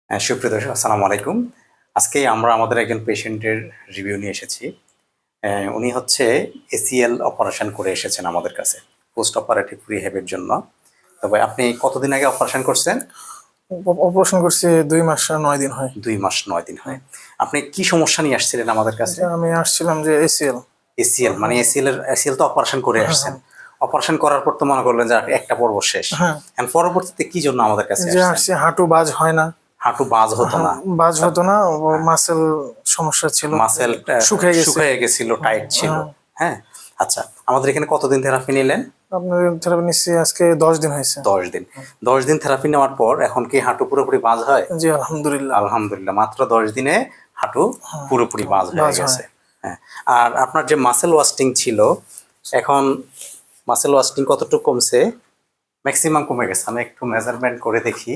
সুপ্রিয় দর্শক, আসসালামু আলাইকুম। আজকে আমরা আমাদের একজন পেশেন্টের রিভিউ নিয়ে এসেছি। উনি হচ্ছে এসিএল অপারেশন করে এসেছেন আমাদের কাছে পোস্ট অপারেটিভ রিহ্যাবের জন্য। তবে আপনি কতদিন আগে অপারেশন করছেন? অপারেশন করছি 2 মাস আর 9 দিন হয়। 2 মাস 9 দিন হয়। আপনি কি সমস্যা নিয়ে আসছিলেন আমাদের কাছে? আমি আসছিলাম যে এসিএল। এসিএল মানে এসিএল তো অপারেশন করে আসছেন। অপারেশন করার পর তো মনে করলেন যে একটা পর্ব শেষ। হ্যাঁ, এখন পরবর্তীতে কি জন্য আমাদের কাছে যে আসছেন? আসছি হাঁটু বাজ হয় না। হাঁটু বাজ হতো না, বাজ হতো না, মাসেল সমস্যা ছিল, মাসেল শুকিয়ে গেছিল, টাইট ছিল। হ্যাঁ, আচ্ছা, আমাদের এখানে কতদিন থেরাপি নিলেন? আপনার থেরাপি নিচ্ছি আজকে 10 দিন হয়েছে। 10 দিন। 10 দিন থেরাপি নেওয়ার পর এখন কি হাঁটু পুরোপুরি বাজ হয়? জি আলহামদুলিল্লাহ। আলহামদুলিল্লাহ, মাত্র 10 দিনে হাঁটু পুরোপুরি বাজ হয়ে গেছে। হ্যাঁ, আর আপনার যে মাসেল ওয়াস্টিং ছিল, এখন মাসেল ওয়াস্টিং কতটুকু কমছে? ম্যাক্সিমাম কমে গেছে। আমি একটু মেজারমেন্ট করে দেখি।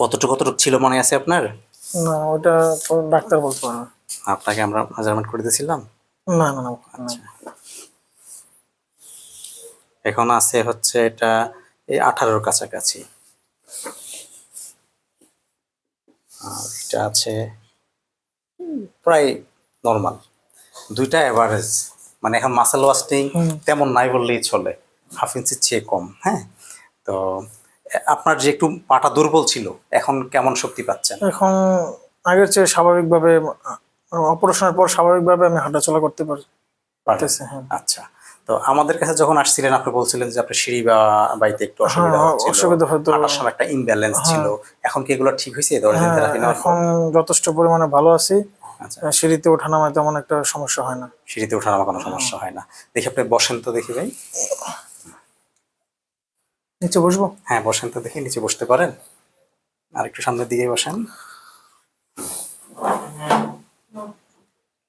কতটুকু ছিল মনে আছে আপনার? না, ওটা তো ডাক্তার বলতে পারে। আপনাকে আমরা মেজারমেন্ট করে দিয়েছিলাম। না না না, আচ্ছা, এখন আছে হচ্ছে এটা এই 18-র কাছাকাছি। আর এটা আছে প্রায় নর্মাল, দুইটা অ্যাভারেজ। মানে এখন মাসেল ওয়াস্টিং তেমন নাই বললেই চলে, হাফ ইঞ্চির চেয়ে কম। হ্যাঁ, তো আপনার যে একটু পাটা দুর্বল ছিল, এখন কেমন শক্তি পাচ্ছেন? এখন আগের চেয়ে স্বাভাবিকভাবে, অপারেশনের পর স্বাভাবিকভাবে আমি হাঁটাচলা করতে পারতেছি। হ্যাঁ, আচ্ছা, তো আমাদের কাছে যখন আসছিলেন আপনি বলছিলেন যে আপনার সিঁড়ি বা বাইতে একটু অসুবিধা হতো, হাঁটার সময় একটা ইমব্যালেন্স ছিল। এখন কি এগুলো ঠিক হয়েছে 10 দিন থেরাপি নেওয়ার পর? এখন যথেষ্ট পরিমাণে ভালো আছি। সিঁড়িতে ওঠানামায় তেমন একটা সমস্যা হয় না। সিঁড়িতে ওঠানামা কোনো সমস্যা হয় না। দেখি আপনি বসেন তো, দেখি ভাই। নিচে বসবো? হ্যাঁ বসেন তো, দেখি নিচে বসতে পারেন। আর একটু সামনের দিকে বসেন।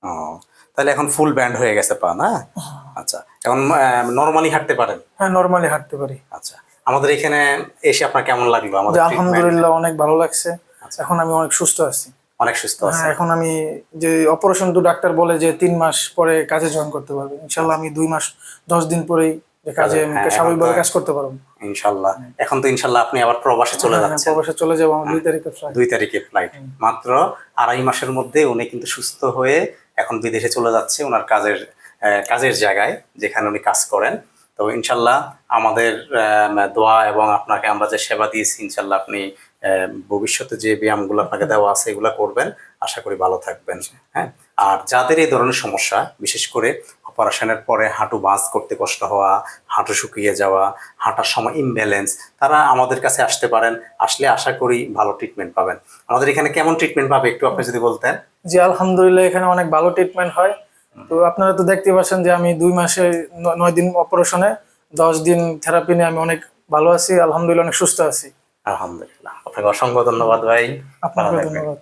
ও, তাহলে এখন ফুল ব্যান্ড হয়ে গেছে পা, না? আচ্ছা, এখন নরমালি হাঁটতে পারেন? হ্যাঁ, নরমালি হাঁটতে পারি। আচ্ছা, আমাদের এখানে এসে আপনার কেমন লাগলো? আমাদের আলহামদুলিল্লাহ অনেক ভালো লাগছে। এখন আমি অনেক সুস্থ আছি। অনেক সুস্থ আছি। এখন আমি যে অপারেশন, তো ডাক্তার বলে যে 3 মাস পরে কাজে জয়েন করতে পারবে। ইনশাআল্লাহ আমি 2 মাস 10 দিন পরেই কাজে স্বাভাবিকভাবে কাজ করতে পারবো ইনশাআল্লাহ। এখন তো ইনশাআল্লাহ আপনি আবার প্রবাসে চলে যাচ্ছেন। প্রবাসে চলে যাবো। আমার 2 তারিখে ফ্লাইট। 2 তারিখে ফ্লাইট। মাত্র 2.5 মাসের মধ্যে উনি কিন্তু সুস্থ হয়ে এখন বিদেশে চলে যাচ্ছে, ওনার কাজের জায়গায় যেখানে উনি কাজ করেন। তো ইনশাল্লাহ আমাদের দোয়া এবং আপনাকে আমরা যে সেবা দিয়েছি, ইনশাল্লাহ আপনি ভবিষ্যতে যে ব্যায়ামগুলো আপনাকে দেওয়া আছে এগুলো করবেন। আশা করি ভালো থাকবেন। হ্যাঁ, আর যাদের এই ধরনের সমস্যা, বিশেষ করে অপারেশনের পরে হাঁটু বাজ করতে কষ্ট হওয়া, হাঁটু শুকিয়ে যাওয়া, হাঁটার সময় ইমব্যালেন্স, তারা আমাদের কাছে আসতে পারেন। আসলে আশা করি ভালো ট্রিটমেন্ট পাবেন। আমাদের এখানে কেমন ট্রিটমেন্ট পাবে একটু আপনি যদি বলতেন। জি আলহামদুলিল্লাহ, এখানে অনেক ভালো ট্রিটমেন্ট হয়। তো আপনারা তো দেখতে পাচ্ছেন যে আমি 2 মাসে 9 দিন অপারেশনে, 10 দিন থেরাপি নিয়ে আমি অনেক ভালো আছি। আলহামদুলিল্লাহ, অনেক সুস্থ আছি। আলহামদুলিল্লাহ, আপনাকে অসংখ্য ধন্যবাদ ভাই। আপনাকে ধন্যবাদ।